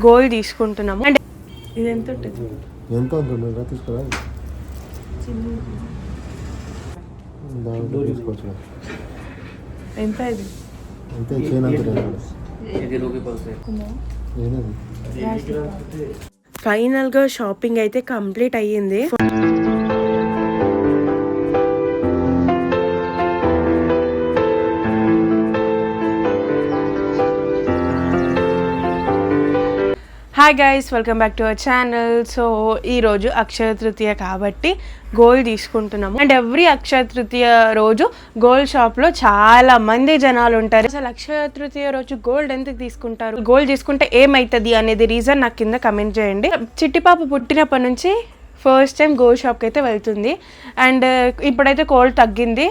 Gold తీసుకుంటున్నాము. అంటే ఇది ఎంత ఉంటుంది? ఎంత ఉంటుంది తీసుకురా, తీసుకోవచ్చు. ఎంత ఇది? అంతే ఫైనల్గా షాపింగ్ అయితే కంప్లీట్ అయ్యింది. Hi guys, welcome back to our channel. So ఈరోజు అక్షయ తృతీయ కాబట్టి గోల్డ్ తీసుకుంటున్నాము. అండ్ ఎవ్రీ అక్షయ తృతీయ రోజు గోల్డ్ షాప్లో చాలా మంది జనాలు ఉంటారు. అసలు అక్షయ తృతీయ రోజు గోల్డ్ ఎందుకు తీసుకుంటారు, గోల్డ్ తీసుకుంటే ఏమవుతుంది అనేది రీజన్ నాకు కింద కమెంట్ చేయండి. చిట్టి పాప పుట్టినప్పటి నుంచి ఫస్ట్ టైం గోల్డ్ షాప్కి అయితే వెళ్తుంది. అండ్ ఇప్పుడైతే కోల్డ్ తగ్గింది,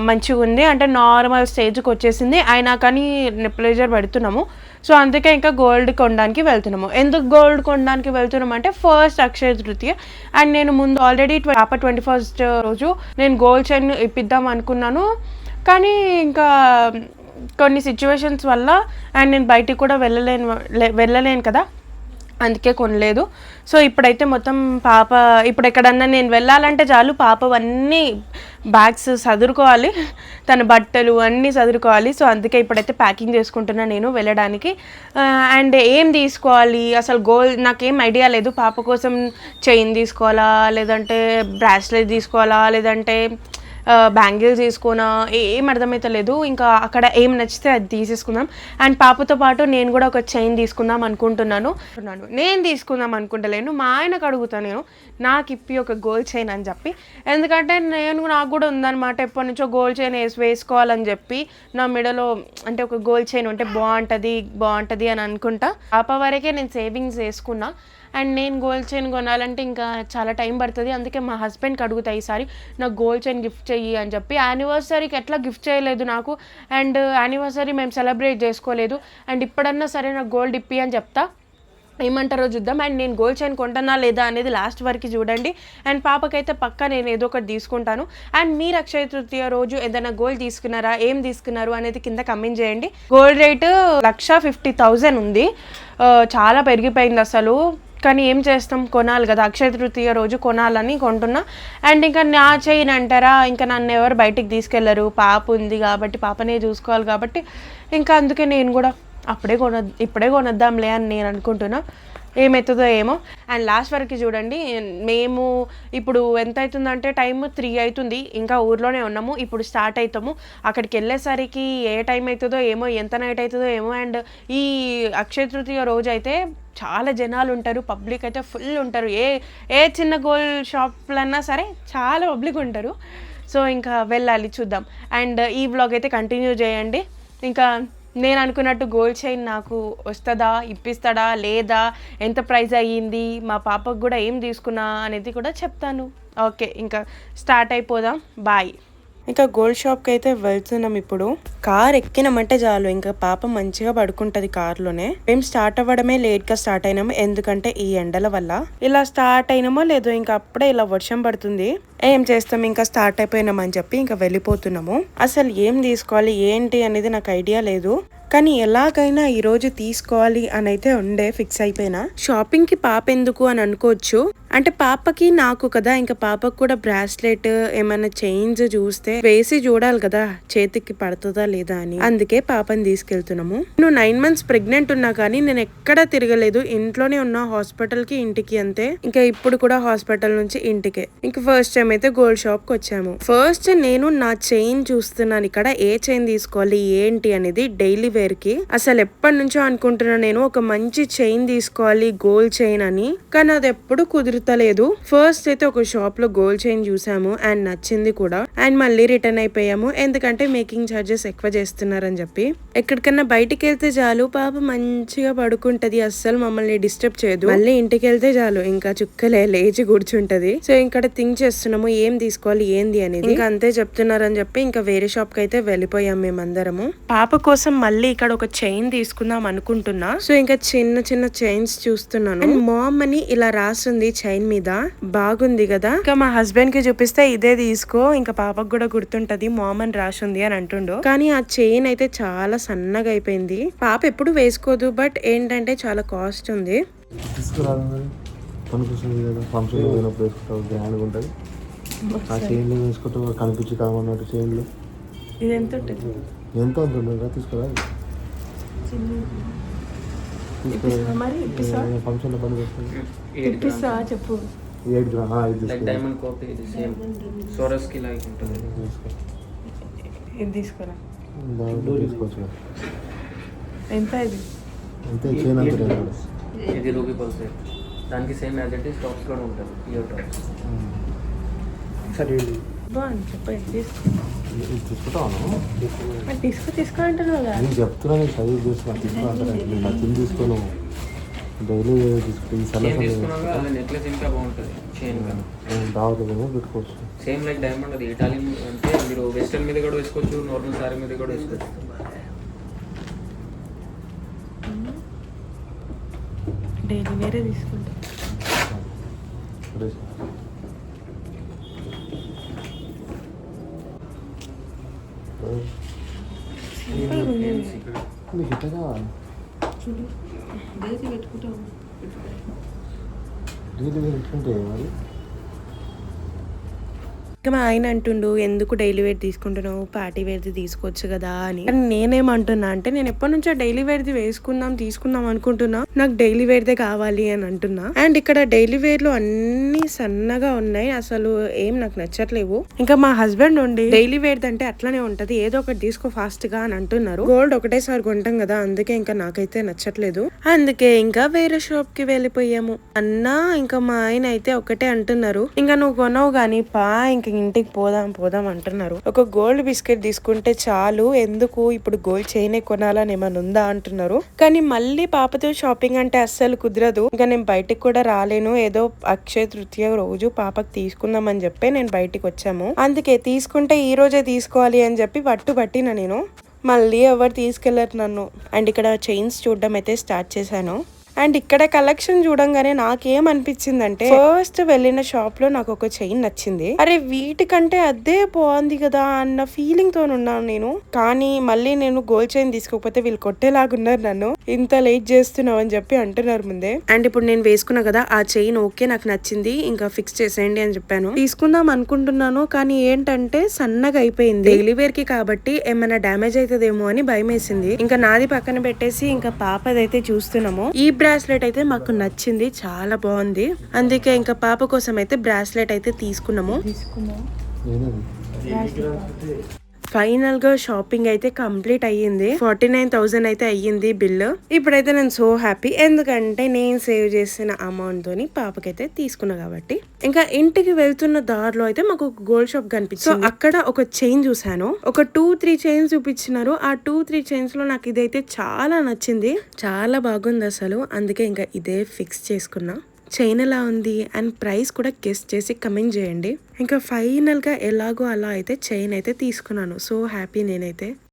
మంచిగా ఉంది, అంటే నార్మల్ స్టేజ్కి వచ్చేసింది. అయినా కానీ నెప్లైజర్ పెడుతున్నాము. సో అందుకే ఇంకా గోల్డ్ కొనడానికి వెళ్తున్నాము. ఎందుకు గోల్డ్ కొనడానికి వెళ్తున్నాము అంటే ఫస్ట్ అక్షయ తృతీయ. అండ్ నేను ముందు ఆల్రెడీ పాప 21st రోజు నేను గోల్డ్ చైన్ ఇప్పిద్దాం అనుకున్నాను. కానీ ఇంకా కొన్ని సిచ్యువేషన్స్ వల్ల అండ్ నేను బయటికి కూడా వెళ్ళలేను కదా, అందుకే కొనలేదు. సో ఇప్పుడైతే మొత్తం పాప ఇప్పుడు ఎక్కడన్నా నేను వెళ్ళాలంటే చాలు పాపవన్నీ బ్యాగ్స్ సదురుకోవాలి, తన బట్టలు అన్నీ సదురుకోవాలి. సో అందుకే ఇప్పుడైతే ప్యాకింగ్ చేసుకుంటున్నాను నేను వెళ్ళడానికి. అండ్ ఏం తీసుకోవాలి అసలు గోల్డ్ నాకేం ఐడియా లేదు. పాప కోసం చైన్ తీసుకోవాలా, లేదంటే బ్రాస్లెట్ తీసుకోవాలా, లేదంటే బ్యాంగిల్స్ తీసుకోనా, ఏం అర్థమవుతలేదు. ఇంకా అక్కడ ఏం నచ్చితే అది తీసేసుకుందాం. అండ్ పాపతో పాటు నేను కూడా ఒక చైన్ తీసుకుందాం అనుకుంటున్నాను. నేను తీసుకుందాం అనుకుంటలేను, మా ఆయనకు అడుగుతాను నేను, నాకు ఇప్పి ఒక గోల్డ్ చైన్ అని చెప్పి. ఎందుకంటే నాకు కూడా ఉందన్నమాట, ఎప్పటి నుంచో గోల్డ్ చైన్ వేసుకోవాలని చెప్పి. నా మెడలో అంటే ఒక గోల్డ్ చైన్ ఉంటే బాగుంటుంది అని అనుకుంటా. పాప వరకే నేను సేవింగ్స్ వేసుకున్నా. అండ్ నేను గోల్డ్ చైన్ కొనాలంటే ఇంకా చాలా టైం పడుతుంది. అందుకే మా హస్బెండ్కి అడుగుతా ఈసారి నాకు గోల్డ్ చైన్ గిఫ్ట్ చెయ్యి అని చెప్పి. యానివర్సరీకి ఎట్లా గిఫ్ట్ చేయలేదు నాకు, అండ్ యానివర్సరీ మేము సెలబ్రేట్ చేసుకోలేదు. అండ్ ఇప్పుడన్నా సరే నాకు గోల్డ్ ఇప్పి అని చెప్తా, ఏమంటారో చూద్దాం. అండ్ నేను గోల్డ్ చైన్ కొంటానా లేదా అనేది లాస్ట్ వరకు చూడండి. అండ్ పాపకైతే పక్కా నేను ఏదో ఒకటి తీసుకుంటాను. అండ్ మీరు అక్షయ తృతీయ రోజు ఏదైనా గోల్డ్ తీసుకున్నారా, ఏం తీసుకున్నారు అనేది కింద కమెంట్ చేయండి. గోల్డ్ రేటు 1,50,000 ఉంది, చాలా పెరిగిపోయింది అసలు. కానీ ఏం చేస్తాం, కొనాలి కదా, అక్షయ తృతీయ రోజు కొనాలని కొంటున్నా. అండ్ ఇంకా నా చైన్ అంటారా, ఇంకా నన్ను ఎవరు బయటికి తీసుకెళ్లరు, పాప ఉంది కాబట్టి, పాపనే చూసుకోవాలి కాబట్టి, ఇంకా అందుకే నేను కూడా ఇప్పుడే కొనొద్దాంలే అని నేను అనుకుంటున్నా. ఏమవుతుందో ఏమో. అండ్ లాస్ట్ వరకు చూడండి. మేము ఇప్పుడు ఎంత అవుతుందంటే టైం 3 అవుతుంది, ఇంకా ఊర్లోనే ఉన్నాము. ఇప్పుడు స్టార్ట్ అవుతాము. అక్కడికి వెళ్ళేసరికి ఏ టైం అవుతుందో ఏమో, ఎంత నైట్ అవుతుందో ఏమో. అండ్ ఈ అక్షయ తృతీయ రోజు అయితే చాలా జనాలు ఉంటారు, పబ్లిక్ అయితే ఫుల్ ఉంటారు. ఏ చిన్న గోల్డ్ షాప్లన్నా సరే చాలా పబ్లిక్ ఉంటారు. సో ఇంకా వెళ్ళాలి, చూద్దాం. అండ్ ఈ వ్లాగ్ అయితే కంటిన్యూ చేయండి. ఇంకా నేను అనుకున్నట్టు గోల్డ్ చైన్ నాకు వస్తుందా, ఇప్పిస్తాడా లేదా, ఎంత ప్రైస్ అయ్యింది, మా పాపకు కూడా ఏం తీసుకున్నా అనేది కూడా చెప్తాను. ఓకే, ఇంకా స్టార్ట్ అయిపోదాం. బాయ్. ఇంకా గోల్డ్ షాప్కి అయితే వెళ్తున్నాం. ఇప్పుడు కార్ ఎక్కినామంటే చాలు, ఇంకా పాప మంచిగా పడుకుంటది కార్లోనే. మేము స్టార్ట్ అవ్వడమే లేట్గా స్టార్ట్ అయినాము, ఎందుకంటే ఈ ఎండల వల్ల. ఇలా స్టార్ట్ అయినామో లేదో ఇంకా అప్పుడే ఇలా వర్షం పడుతుంది. ఏం చేస్తాం, ఇంకా స్టార్ట్ అయిపోయినామని చెప్పి ఇంకా వెళ్ళిపోతున్నాము. అసలు ఏం తీసుకోవాలి ఏంటి అనేది నాకు ఐడియా లేదు, కానీ ఎలాగైనా ఈరోజు తీసుకోవాలి అని అయితే ఫిక్స్ అయిపోయినా. షాపింగ్ కి పాప ఎందుకు అని అనుకోవచ్చు, అంటే పాపకి నాకు కదా, ఇంకా పాపకు కూడా బ్రాస్లెట్ ఏమైనా చైన్స్ చూస్తే వేసి చూడాలి కదా చేతికి పడుతుందా లేదా అని. అందుకే పాపని తీసుకెళ్తున్నాము. నేను 9 months ప్రెగ్నెంట్ ఉన్నా కానీ నేను ఎక్కడా తిరగలేదు, ఇంట్లోనే ఉన్నా, హాస్పిటల్ కి ఇంటికి అంతే. ఇంకా ఇప్పుడు కూడా హాస్పిటల్ నుంచి ఇంటికే. ఇంకా ఫస్ట్ టైం అయితే గోల్డ్ షాప్ కి వచ్చాము. ఫస్ట్ నేను నా చైన్ చూస్తున్నాను ఇక్కడ, ఏ చైన్ తీసుకోవాలి ఏంటి అనేది. డైలీ వేర్ కి అసలు ఎప్పటి నుంచో అనుకుంటున్నా నేను ఒక మంచి చైన్ తీసుకోవాలి, గోల్డ్ చైన్ అని, కానీ అది ఎప్పుడు కుదురుతలేదు. ఫస్ట్ అయితే ఒక షాప్ లో గోల్డ్ చైన్ చూసాము అండ్ నచ్చింది కూడా. అండ్ మళ్ళీ రిటర్న్ అయిపోయాము, ఎందుకంటే మేకింగ్ చార్జెస్ ఎక్కువ చేస్తున్నారని చెప్పి. ఎక్కడికన్నా బయటికి వెళ్తే చాలు పాప మంచిగా పడుకుంటది, అస్సలు మమ్మల్ని డిస్టర్బ్ చేయదు. మళ్ళీ ఇంటికి వెళ్తే చాలు ఇంకా చుక్కలే లేచి కూర్చుంటది. సో ఇక్కడ థింక్ చేస్తున్నాము ఏం తీసుకోవాలి ఏంది అనేది. ఇంకా అంతే చెప్తున్నారని చెప్పి ఇంకా వేరే షాప్ కి అయితే వెళ్ళిపోయాం మేమందరము. పాప కోసం మళ్ళీ మళ్ళీ ఇక్కడ ఒక చైన్ తీసుకుందాం అనుకుంటున్నా. సో ఇంకా చిన్న చిన్న చైన్స్ చూస్తున్నాను. అండ్ మామ్ అని ఇలా రాస్తుంది చైన్ మీద, బాగుంది కదా. ఇంకా మా హస్బెండ్ కి చూపిస్తే ఇదే తీసుకో, ఇంకా పాపకు కూడా గుర్తుంటది మామ్ అని రాసింది అని అంటుండు. కానీ ఆ చైన్ అయితే చాలా సన్నగా అయిపోయింది. పాప ఎప్పుడు వేసుకోదు, బట్ ఏంటంటే చాలా కాస్ట్ ఉంది. తీసుకురాదు మరి కనిపిస్తుంది కదా, ఫంక్షన్ పోయినప్పుడు వేసుకుంటావు, గ్రాండ్గా ఉంటుంది. ఆ చైన్లో వేసుకుంటావు కనిపించి కామన్నట్టు చైన్లు. ఇది ఎంత ఉంటుంది? ఎంత ఉంటుందా? తీసుకురా ఫంక్షన్లో పని చేస్తుంది. చెప్పు. 8 గ్రామ్ డైమండ్ కాపీ ఇది సేమ్ సోరస్ కి లైక్ ఉంటుంది. ఇది తీసుకురా. తీసుకోవచ్చు. ఎంత ఇది? అంతే చైన్ అంతే. ఇది రూబీ పల్స్ దానికి same as it is tops కూడా ఉంటుంది. ఇయర్ టాప్స్ సరే బాగుంది. చెప్పు. తీసుకుంటాను. తీసుకో అంటున్నావు కదా. నేను చెప్తున్నా, నేను చదివి తీసుకున్నాను. తీసుకుంటాను నేను నచ్చింది తీసుకోను. డైలీ తీసుకుంటే తీసుకున్నాక అది నెక్లెస్ ఇంకా బాగుంటుంది. చైన్ కానీ దావత్ పెట్టుకోవచ్చు. సేమ్ లైక్ డైమండ్ అది ఇటాలియన్ అంటే మీరు వెస్టర్న్ మీద కూడా వేసుకోవచ్చు, నార్మల్ సారీ మీద కూడా వేసుకోవచ్చు. డైలీ వేరే తీసుకుంటా. మీకు ఇట్లా కావాలి. డైలీ పెట్టుకుంటాం. డైలీ పెట్టుకుంటే మరి మా ఆయన అంటుండు, ఎందుకు డైలీ వేర్ తీసుకుంటున్నావు, పార్టీ వేర్ది తీసుకోవచ్చు కదా అని. నేనేమంటున్నా అంటే, నేను ఎప్పటి నుంచో డైలీ వేర్ది తీసుకుందాం అనుకుంటున్నా, నాకు డైలీ వేర్దే కావాలి అని అంటున్నా. అండ్ ఇక్కడ డైలీ వేర్ లో అన్ని సన్నగా ఉన్నాయి, అసలు ఏం నాకు నచ్చట్లేవు. ఇంకా మా హస్బెండ్ ఉండి డైలీ వేర్ది అంటే అట్లనే ఉంటది, ఏదో ఒకటి తీసుకో ఫాస్ట్ గా అని అంటున్నారు. గోల్డ్ ఒకటేసారి కొంటాం కదా, అందుకే ఇంకా నాకైతే నచ్చట్లేదు. అందుకే ఇంకా వేరే షాప్ కి వెళ్ళిపోయాము. అన్నా ఇంకా మా ఆయన అయితే ఒకటే అంటున్నారు, ఇంకా నువ్వు కొనవు గానీ పా, ఇంకా ఇంటికి పోదాం అంటున్నారు. ఒక గోల్డ్ బిస్కెట్ తీసుకుంటే చాలు, ఎందుకు ఇప్పుడు గోల్డ్ చైనే కొనాలని ఏమైనా ఉందా అంటున్నారు. కానీ మళ్ళీ పాపతో షాపింగ్ అంటే అస్సలు కుదరదు. ఇంకా నేను బయటికి కూడా రాలేను. ఏదో అక్షయ తృతీయ రోజు పాపకి తీసుకుందాం అని చెప్పి నేను బయటికి వచ్చాము. అందుకే తీసుకుంటే ఈ రోజే తీసుకోవాలి అని చెప్పి పట్టిన నేను. మళ్ళీ ఎవరు తీసుకెళ్లారు నన్ను. అండ్ ఇక్కడ చైన్స్ చూడడం అయితే స్టార్ట్ చేశాను. అండ్ ఇక్కడ కలెక్షన్ చూడంగానే నాకేమనిపించిందంటే, ఫస్ట్ వెళ్ళిన షాప్ లో నాకు ఒక చైన్ నచ్చింది. అరే వీటికంటే అదే బాగుంది కదా అన్న ఫీలింగ్ తో ఉన్నాను నేను. కానీ మళ్ళీ నేను గోల్డ్ చైన్ తీసుకోకపోతే వీళ్ళు కొట్టేలాగున్నారు నన్ను, ఇంత లేట్ చేస్తున్నావు అని చెప్పి అంటున్నారు ముందే. అండ్ ఇప్పుడు నేను వేసుకున్నా కదా ఆ చైన్, ఓకే నాకు నచ్చింది, ఇంకా ఫిక్స్ చేసేయండి అని చెప్పాను. తీసుకుందాం అనుకుంటున్నాను, కానీ ఏంటంటే సన్నగా అయిపోయింది. డైలీ వేర్ కి కాబట్టి ఏమైనా డ్యామేజ్ అవుతుందేమో అని భయం వేసింది. ఇంకా నాది పక్కన పెట్టేసి ఇంకా పాపదైతే చూస్తున్నాము. ఈ బ్రాస్లెట్ అయితే మాకు నచ్చింది, చాలా బాగుంది. అందుకే ఇంకా పాప కోసం అయితే బ్రాస్లెట్ అయితే తీసుకున్నాము. ఫైనల్ గా షాపింగ్ అయితే కంప్లీట్ అయ్యింది. 49,000 అయితే అయ్యింది బిల్. ఇప్పుడైతే నేను సో హ్యాపీ, ఎందుకంటే నేను సేవ్ చేసిన అమౌంట్ తోని పాపకైతే తీసుకున్నా కాబట్టి. ఇంకా ఇంటికి వెళ్తున్న దారిలో అయితే మాకు ఒక గోల్డ్ షాప్ కనిపించింది. సో అక్కడ ఒక చైన్ చూసాను, ఒక 2-3 చైన్స్ చూపించినారు. ఆ 2-3 చైన్స్ లో నాకు ఇదైతే చాలా నచ్చింది, చాలా బాగుంది అసలు. అందుకే ఇంకా ఇదే ఫిక్స్ చేసుకున్నా. చైన్ ఎలా ఉంది అండ్ ప్రైస్ కూడా గెస్ చేసి కమెంట్ చేయండి. ఇంకా ఫైనల్ గా ఎలాగో అలా అయితే చైన్ అయితే తీసుకున్నాను. సో హ్యాపీ నేనైతే.